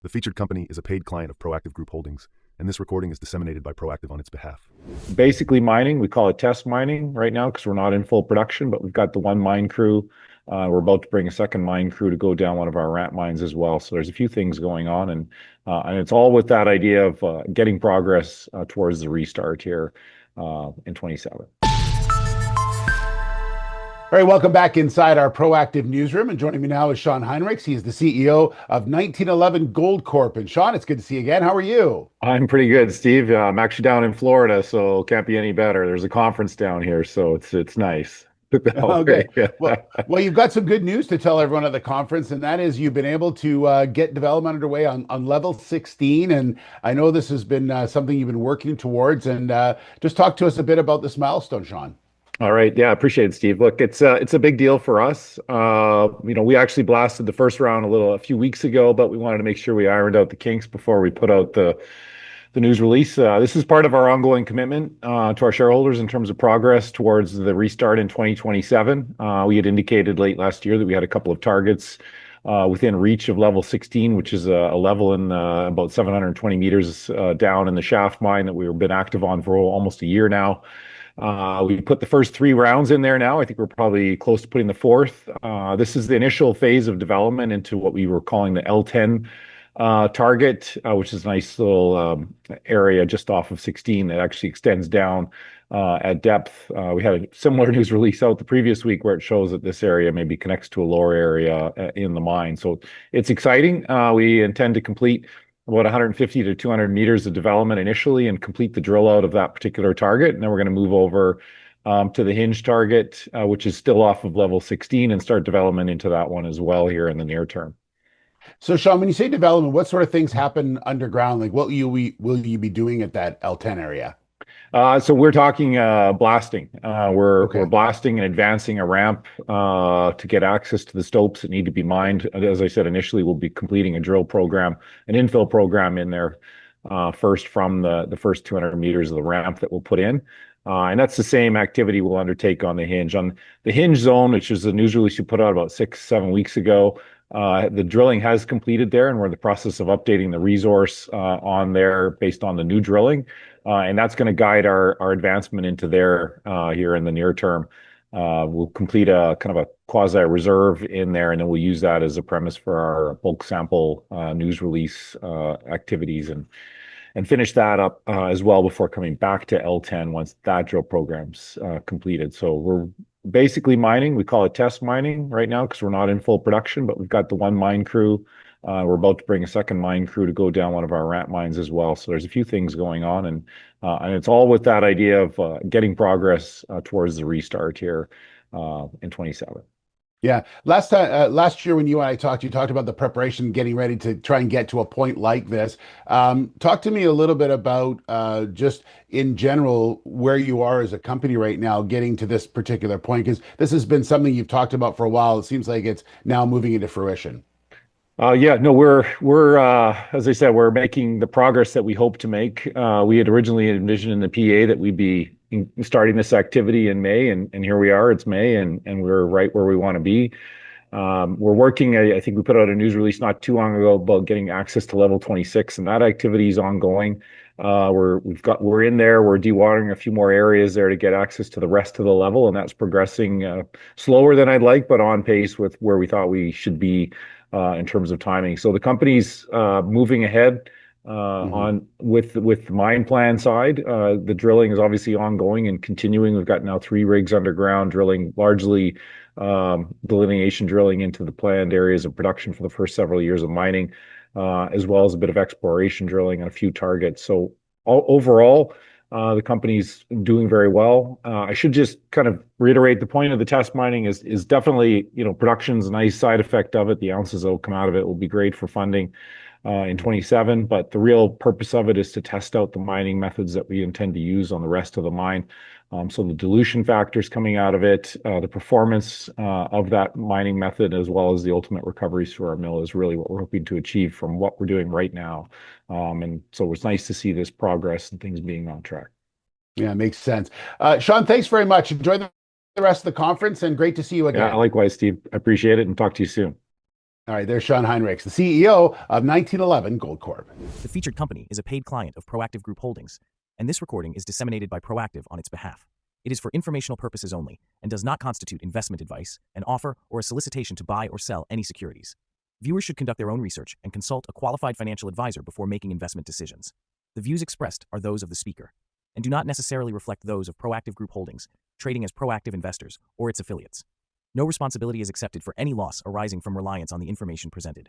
The featured company is a paid client of Proactive Group Holdings, and this recording is disseminated by Proactive on its behalf. Basically mining. We call it test mining right now because we're not in full production, but we've got the one mine crew. We're about to bring a second mine crew to go down one of our ramp mines as well. So there's a few things going on, and it's all with that idea of getting progress towards the restart here in 27. All right, welcome back inside our Proactive newsroom. And joining me now is Shaun Heinrichs. He is the CEO of 1911 Gold Corp. And Shaun, it's good to see you again. How are you? I'm pretty good, Steve. I'm actually down in Florida, so can't be any better. There's a conference down here, so it's nice. Okay. Well, you've got some good news to tell everyone at the conference, and that is you've been able to get development underway on level 16. And I know this has been something you've been working towards. And just talk to us a bit about this milestone, Shaun. All right. Yeah, I appreciate it, Steve. Look, it's a big deal for us. We actually blasted the first round a few weeks ago, but we wanted to make sure we ironed out the kinks before we put out the news release. This is part of our ongoing commitment to our shareholders in terms of progress towards the restart in 2027. We had indicated late last year that we had a couple of targets within reach of level 16, which is a level in about 720 meters down in the shaft mine that we've been active on for almost a year now. We put the first 3 rounds in there now. I think we're probably close to putting the fourth. This is the initial phase of development into what we were calling the L10 target, which is a nice little area just off of 16 that actually extends down at depth. We had a similar news release out the previous week where it shows that this area maybe connects to a lower area in the mine. So it's exciting. We intend to complete about 150 to 200 meters of development initially and complete the drill out of that particular target. And then we're going to move over to the Hinge target, which is still off of level 16, and start development into that one as well here in the near term. So, Shaun, when you say development, what sort of things happen underground? Like, what will you be doing at that L10 area? So we're talking blasting. We're Okay. blasting and advancing a ramp to get access to the stopes that need to be mined. As I said, initially we'll be completing a drill program, an infill program in there first from the first 200 meters of the ramp that we'll put in. And that's the same activity we'll undertake on the Hinge. On the Hinge zone, which is the news release you put out about 6, 7 weeks ago, the drilling has completed there, and we're in the process of updating the resource on there based on the new drilling. And that's going to guide our advancement into there here in the near term. We'll complete a kind of a quasi reserve in there, and then we'll use that as a premise for our bulk sample news release activities and finish that up as well before coming back to L10 once that drill program's completed. So we're basically mining. We call it test mining right now because we're not in full production, but we've got the one mine crew. We're about to bring a second mine crew to go down one of our ramp mines as well. So there's a few things going on, and it's all with that idea of getting progress towards the restart here in 27. Yeah. Last year when you and I talked, you talked about the preparation, getting ready to try and get to a point like this. Talk to me a little bit about just in general where you are as a company right now, getting to this particular point, because this has been something you've talked about for a while. It seems like it's now moving into fruition. Yeah, no, we're as I said, we're making the progress that we hope to make. We had originally envisioned in the PA that we'd be starting this activity in May, and here we are. It's May, and we're right where we want to be. We're working. I think we put out a news release not too long ago about getting access to level 26, and that activity is ongoing. We're in there. We're dewatering a few more areas there to get access to the rest of the level, and that's progressing slower than I'd like, but on pace with where we thought we should be in terms of timing. So the company's moving ahead on with the mine plan side. The drilling is obviously ongoing and continuing. We've got now 3 rigs underground drilling, largely delineation drilling into the planned areas of production for the first several years of mining, as well as a bit of exploration drilling on a few targets. So overall, the company's doing very well. I should just kind of reiterate the point of the test mining is definitely, production's a nice side effect of it. The ounces that will come out of it will be great for funding in 27, but the real purpose of it is to test out the mining methods that we intend to use on the rest of the mine. So the dilution factors coming out of it, the performance of that mining method, as well as the ultimate recoveries through our mill is really what we're hoping to achieve from what we're doing right now. And so it's nice to see this progress and things being on track. Yeah, makes sense. Shaun, thanks very much. Enjoy the rest of the conference, and great to see you again. Yeah, likewise, Steve. I appreciate it, and talk to you soon. All right, there's Shaun Heinrichs, the CEO of 1911 Gold Corp. The featured company is a paid client of Proactive Group Holdings, and this recording is disseminated by Proactive on its behalf. It is for informational purposes only and does not constitute investment advice, an offer, or a solicitation to buy or sell any securities. Viewers should conduct their own research and consult a qualified financial advisor before making investment decisions. The views expressed are those of the speaker and do not necessarily reflect those of Proactive Group Holdings, trading as Proactive Investors, or its affiliates. No responsibility is accepted for any loss arising from reliance on the information presented.